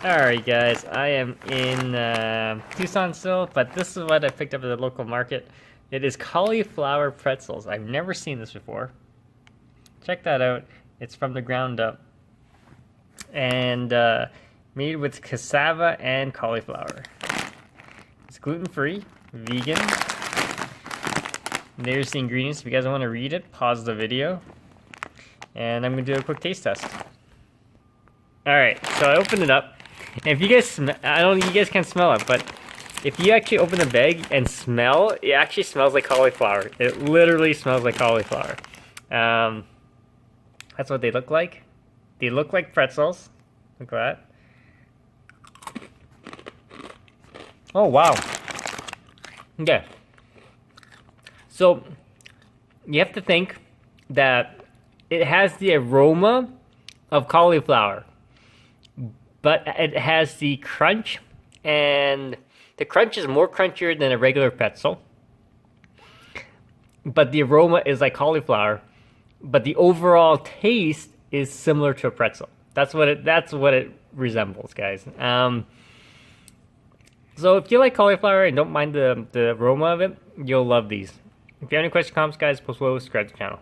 Alright guys, I am in Tucson still, but this is what I picked up at the local market. It is cauliflower pretzels. I've never seen this before. Check that out. It's from the ground up. And made with cassava and cauliflower. It's gluten-free, vegan. There's the ingredients. If you guys want to read it, pause the video. And I'm going to do a quick taste test. Alright, so I opened it up. And if you guys I don't you guys can't smell it, but if you actually open the bag and smell, it actually smells like cauliflower. It literally smells like cauliflower. That's what they look like. They look like pretzels. Look at that. Oh, wow. Okay. So, you have to think that it has the aroma of cauliflower, but it has the crunch, and the crunch is more crunchier than a regular pretzel, but the aroma is like cauliflower, but the overall taste is similar to a pretzel. That's what it resembles, guys. So if you like cauliflower and don't mind the aroma of it, you'll love these. If you have any questions, comments, guys, post below, subscribe to the channel.